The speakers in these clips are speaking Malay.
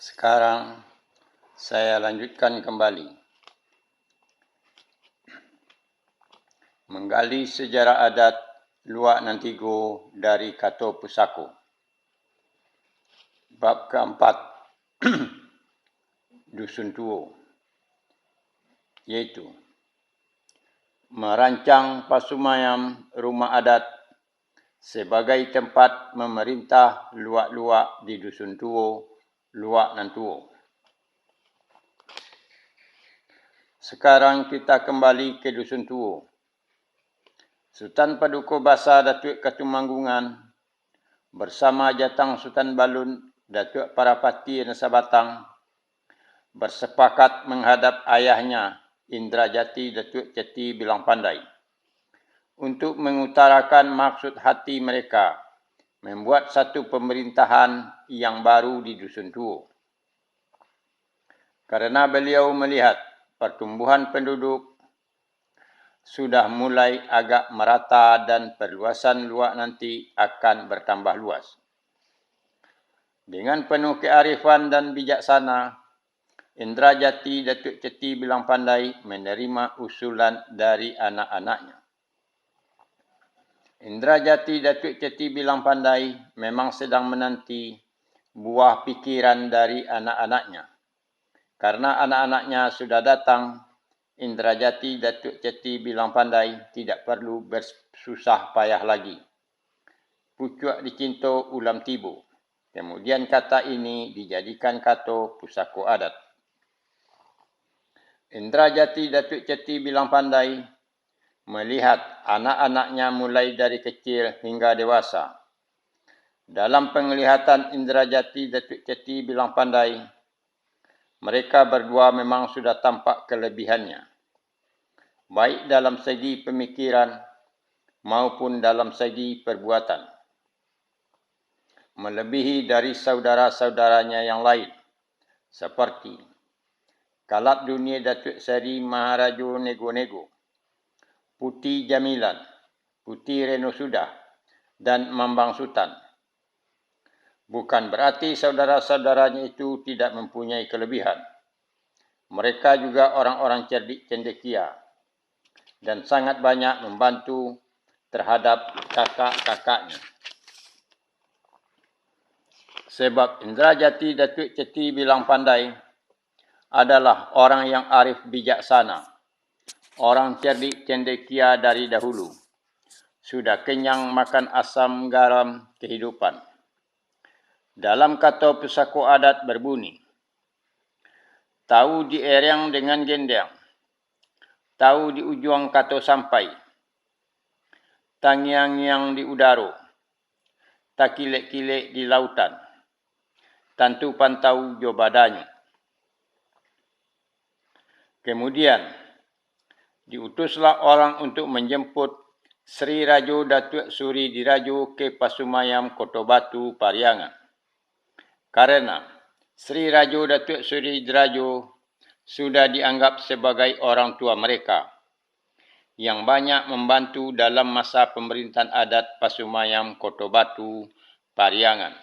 Sekarang saya lanjutkan kembali menggali sejarah adat Luak Nantigo dari Kato Pusako. Bab keempat, Dusun Tuo, iaitu merancang pasumayam rumah adat sebagai tempat memerintah luak-luak di Dusun Tuo, Luak Nantuo. Sekarang kita kembali ke Dusun Tuo. Sultan Paduka Basa Datuk Ketumanggungan bersama Jatang Sultan Balun Datuk Parapati Nasabatang bersepakat menghadap ayahnya Indrajati Datuk Ceti Bilang Pandai untuk mengutarakan maksud hati mereka membuat satu pemerintahan yang baru di Dusun Tuo. Karena beliau melihat pertumbuhan penduduk sudah mulai agak merata dan perluasan luak nanti akan bertambah luas. Dengan penuh kearifan dan bijaksana, Indrajati Datuk Ceti Bilang Pandai menerima usulan dari anak-anaknya. Indrajati Datuk Ceti Bilang Pandai memang sedang menanti buah pikiran dari anak-anaknya. Karena anak-anaknya sudah datang, Indrajati Datuk Ceti Bilang Pandai tidak perlu bersusah payah lagi. Pucuk dicinta ulam tibu. Kemudian kata ini dijadikan kata pusako adat. Indrajati Datuk Ceti Bilang Pandai melihat anak-anaknya mulai dari kecil hingga dewasa. Dalam penglihatan Indrajati Datuk Ceti Bilang Pandai, mereka berdua memang sudah tampak kelebihannya, baik dalam segi pemikiran maupun dalam segi perbuatan, melebihi dari saudara-saudaranya yang lain, seperti Kalap Dunia Datuk Seri Maharajo Nego-Nego, Puti Jamilan, Puti Reno Sudah, dan Mambang Sultan. Bukan berarti saudara-saudaranya itu tidak mempunyai kelebihan. Mereka juga orang-orang cerdik cendekia dan sangat banyak membantu terhadap kakak-kakaknya. Sebab Indrajati Datuk Ceti Bilang Pandai adalah orang yang arif bijaksana, orang cerdik cendekia dari dahulu, sudah kenyang makan asam garam kehidupan. Dalam kata pusako adat berbunyi, tahu di erang dengan gendang, tahu di ujung kata sampai, tangiang-ngiang di udara, tak kilek-kilek di lautan, tantu pantau jo badannya. Kemudian, diutuslah orang untuk menjemput Sri Rajo Datuk Suri Dirajo ke Pasumayam Kota Batu, Pariangan. Karena Sri Rajo Datuk Suri Dirajo sudah dianggap sebagai orang tua mereka yang banyak membantu dalam masa pemerintahan adat Pasumayam Kota Batu, Pariangan.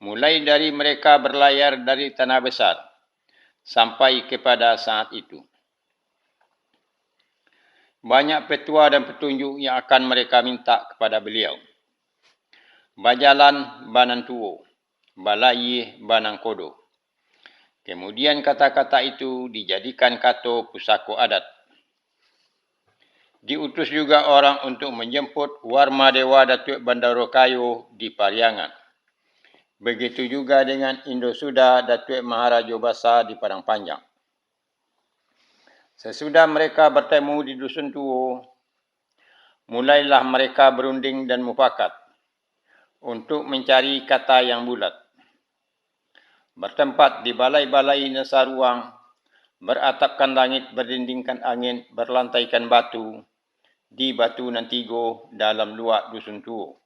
Mulai dari mereka berlayar dari Tanah Besar sampai kepada saat itu. Banyak petua dan petunjuk yang akan mereka minta kepada beliau. Bajalan Banan Tuo, Balai Banang Kodo. Kemudian kata-kata itu dijadikan kata pusako adat. Diutus juga orang untuk menjemput Warma Dewa Datuk Bandarokayo di Pariangan. Begitu juga dengan Indosuda Datuk Maharajo Basa di Padang Panjang. Sesudah mereka bertemu di Dusun Tuo, mulailah mereka berunding dan mufakat untuk mencari kata yang bulat. Bertempat di balai-balai Nesa Ruang, beratapkan langit, berdindingkan angin, berlantaikan batu, di Batu Nantigo dalam luak Dusun Tuo.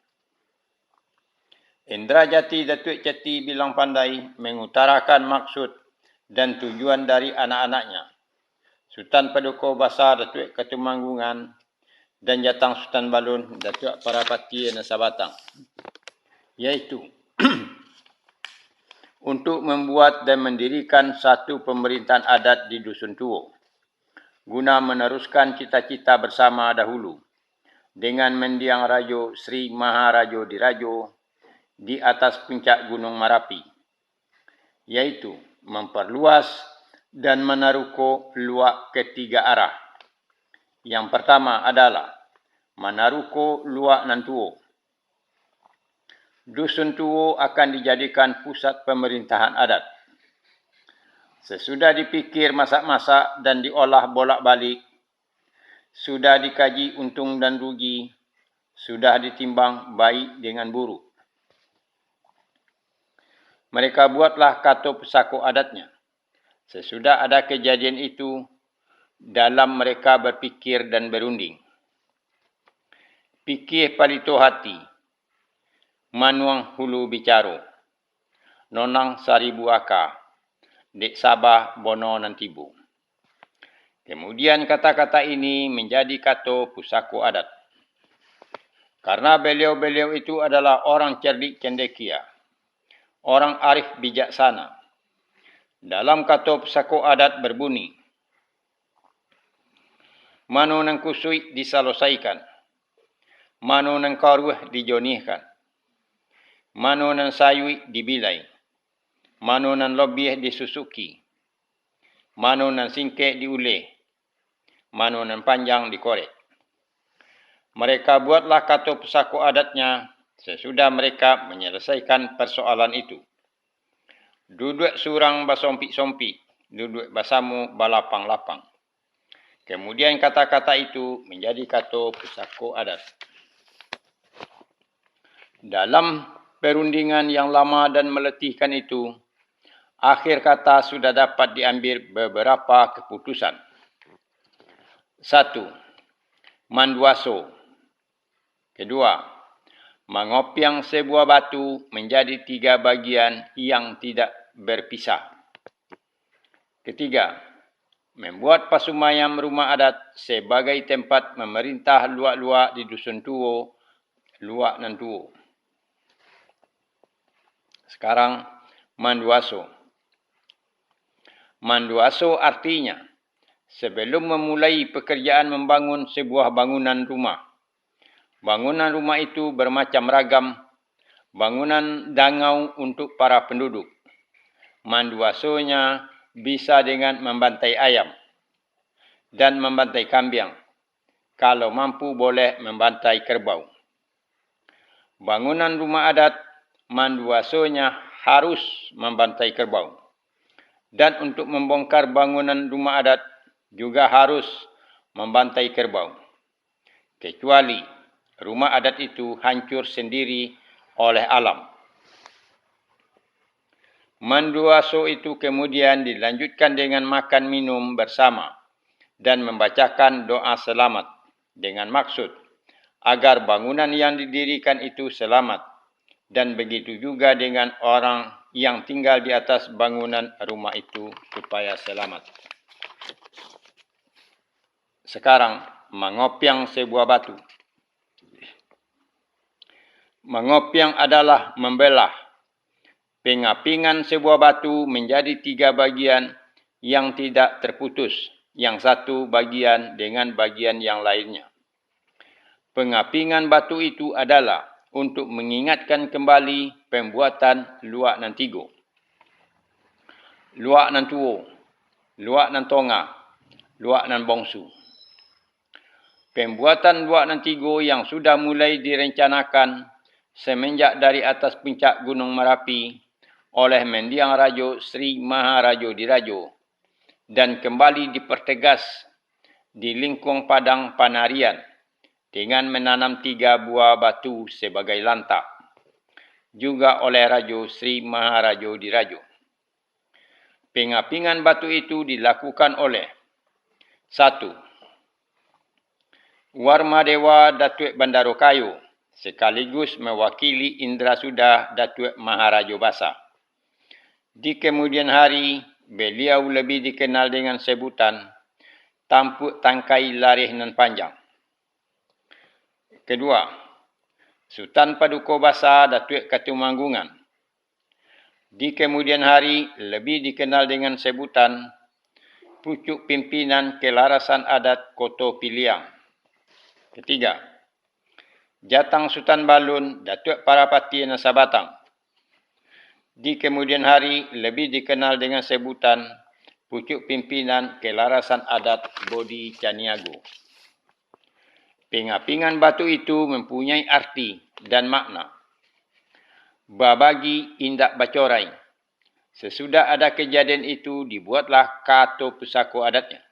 Indrajati Datuk Ceti Bilang Pandai mengutarakan maksud dan tujuan dari anak-anaknya, Sultan Paduka Basa Datuk Ketumanggungan dan Jatang Sultan Balun Datuk Parapati Nasabatang, iaitu untuk membuat dan mendirikan satu pemerintahan adat di Dusun Tuo, guna meneruskan cita-cita bersama dahulu dengan mendiang Rajo Sri Maharajo Dirajo di atas puncak Gunung Merapi, yaitu memperluas dan menaruko luak ketiga arah. Yang pertama adalah menaruko luak nan Tuo. Dusun Tuo akan dijadikan pusat pemerintahan adat. Sesudah dipikir masak-masak dan diolah bolak-balik, sudah dikaji untung dan rugi, sudah ditimbang baik dengan buruk. Mereka buatlah kata pesako adatnya. Sesudah ada kejadian itu, dalam mereka berfikir dan berunding. Pikir palito hati, manuang hulu bicaro, nonang saribu aka, dek sabah bono nantibu. Kemudian kata-kata ini menjadi kata pusako adat. Karena beliau-beliau itu adalah orang cerdik cendekia, orang arif bijaksana. Dalam kata pusako adat berbunyi, mano nang kusui diselesaikan, mano nang karuh dijonihkan, mano nang sayui dibilai, mano nang lebih disusuki, mano nang singke diuleh, mano nang panjang dikorek. Mereka buatlah kata pesako adatnya sesudah mereka menyelesaikan persoalan itu. Duduk surang basompi-sompi, duduk basamu balapang-lapang. Kemudian kata-kata itu menjadi kata pesako adat. Dalam perundingan yang lama dan meletihkan itu, akhir kata sudah dapat diambil beberapa keputusan. 1. Manduaso. Kedua, mengopiang sebuah batu menjadi 3 bagian yang tidak berpisah. Ketiga, membuat pasumayam rumah adat sebagai tempat memerintah luak-luak di Dusun Tuo, luak nan Tuo. Sekarang, manduaso. Manduaso artinya, sebelum memulai pekerjaan membangun sebuah bangunan rumah. Bangunan rumah itu bermacam ragam, bangunan dangau untuk para penduduk. Manduasonya bisa dengan membantai ayam dan membantai kambing. Kalau mampu boleh membantai kerbau. Bangunan rumah adat, manduasonya harus membantai kerbau. Dan untuk membongkar bangunan rumah adat juga harus membantai kerbau. Kecuali rumah adat itu hancur sendiri oleh alam. Manduaso itu kemudian dilanjutkan dengan makan minum bersama dan membacakan doa selamat dengan maksud agar bangunan yang didirikan itu selamat dan begitu juga dengan orang yang tinggal di atas bangunan rumah itu supaya selamat. Sekarang, mengopiang sebuah batu. Mengopiang adalah membelah. Pengapingan sebuah batu menjadi 3 bagian yang tidak terputus, yang satu bagian dengan bagian yang lainnya. Pengapingan batu itu adalah untuk mengingatkan kembali pembuatan luak nan Tigo, luak nan Tuo, luak nan Tonga, luak nan Bongsu. Pembuatan luak nan Tigo yang sudah mulai direncanakan semenjak dari atas puncak Gunung Merapi oleh mendiang Rajo Sri Maharajo Dirajo dan kembali dipertegas di lingkung padang Panarian dengan menanam 3 buah batu sebagai lantak, juga oleh Rajo Sri Maharajo Dirajo. Pengapingan batu itu dilakukan oleh 1. Warmadewa Datuk Bandarokayo sekaligus mewakili Indra Sudah Datuk Maharajo Basa. Di kemudian hari, beliau lebih dikenal dengan sebutan Tampuk Tangkai Larih Nan Panjang. Kedua, Sultan Paduka Basa Datuk Katumanggungan. Di kemudian hari lebih dikenal dengan sebutan Pucuk Pimpinan Kelarasan Adat Koto Piliang. Ketiga, Jatang Sultan Balun Datuk Parapati Nasabatang. Di kemudian hari lebih dikenal dengan sebutan Pucuk Pimpinan Kelarasan Adat Bodi Caniago. Pingan-pingan batu itu mempunyai arti dan makna. Babagi indak bacorai. Sesudah ada kejadian itu, dibuatlah kato pusako adatnya.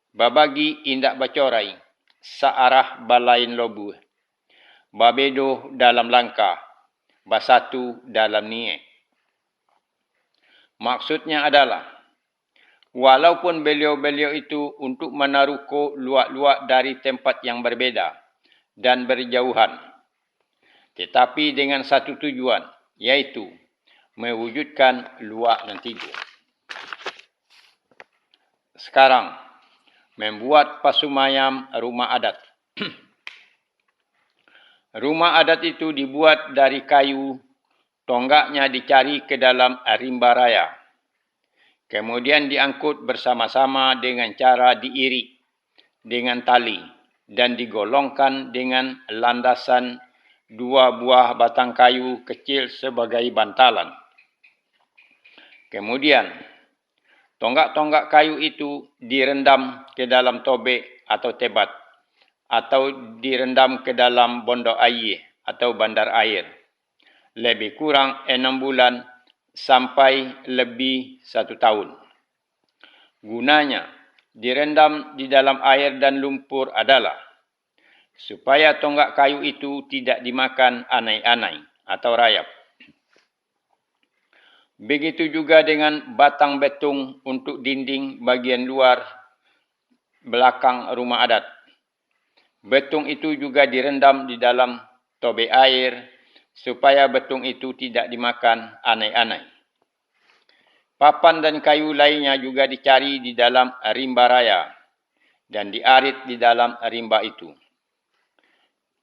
Babagi indak bacorai, searah balain lobu. Babedo dalam langkah, basatu dalam niat. Maksudnya adalah, walaupun beliau-beliau itu untuk menaruhko luak-luak dari tempat yang berbeda dan berjauhan, tetapi dengan satu tujuan, yaitu mewujudkan luak dan tiga. Sekarang, membuat pasumayam rumah adat. Rumah adat itu dibuat dari kayu, tonggaknya dicari ke dalam rimba raya. Kemudian diangkut bersama-sama dengan cara diirik dengan tali dan digolongkan dengan landasan 2 buah batang kayu kecil sebagai bantalan. Kemudian, tonggak-tonggak kayu itu direndam ke dalam tobek atau tebat, atau direndam ke dalam bondok air atau bandar air. Lebih kurang 6 bulan sampai lebih 1 tahun. Gunanya, direndam di dalam air dan lumpur adalah supaya tonggak kayu itu tidak dimakan anai-anai atau rayap. Begitu juga dengan batang betung untuk dinding bagian luar belakang rumah adat. Betung itu juga direndam di dalam tobek air supaya betung itu tidak dimakan anai-anai. Papan dan kayu lainnya juga dicari di dalam rimba raya dan diarit di dalam rimba itu.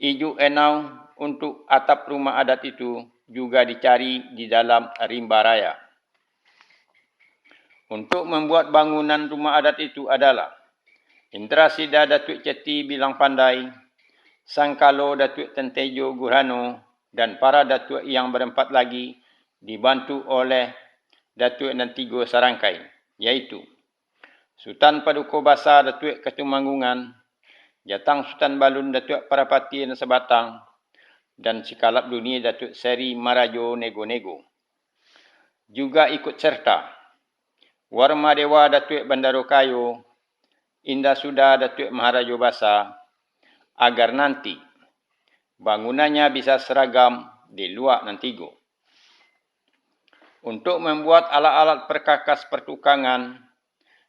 Ijuk enau untuk atap rumah adat itu juga dicari di dalam rimba raya. Untuk membuat bangunan rumah adat itu adalah Indrasida Datuk Ceti Bilang Pandai, Sangkalo Datuk Tentejo Gurhano dan para datuk yang berempat lagi dibantu oleh Datuk dan 3 sarangkai, yaitu Sultan Paduka Basa Datuk Ketumanggungan, Jatang Sultan Balun Datuk Parapati Nasabatang, dan Sikalap Dunia Datuk Seri Marajo Nego-Nego. Juga ikut serta Warma Dewa Datuk Bandaro Kayo, Indah Suda Datuk Maharajo Basa, agar nanti bangunannya bisa seragam di luar dan tiga. Untuk membuat alat-alat perkakas pertukangan,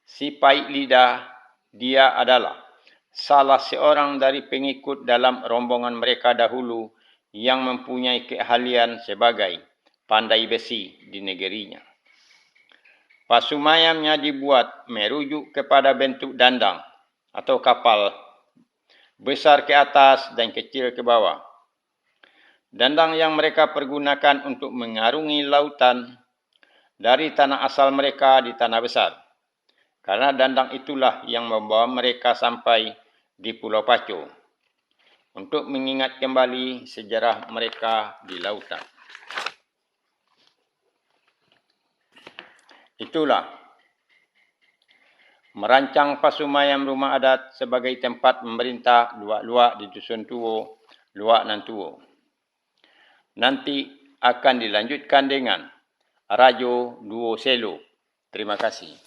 si Paik Lidah, dia adalah salah seorang dari pengikut dalam rombongan mereka dahulu yang mempunyai keahlian sebagai pandai besi di negerinya. Pasumayamnya dibuat merujuk kepada bentuk dandang atau kapal, besar ke atas dan kecil ke bawah. Dandang yang mereka pergunakan untuk mengarungi lautan dari tanah asal mereka di tanah besar. Karena dandang itulah yang membawa mereka sampai di Pulau Pacu untuk mengingat kembali sejarah mereka di lautan. Itulah merancang pasumayam rumah adat sebagai tempat memerintah luak-luak di Dusun Tuo, Luak nan Tuo. Nanti akan dilanjutkan dengan Rajo Duo Selo. Terima kasih.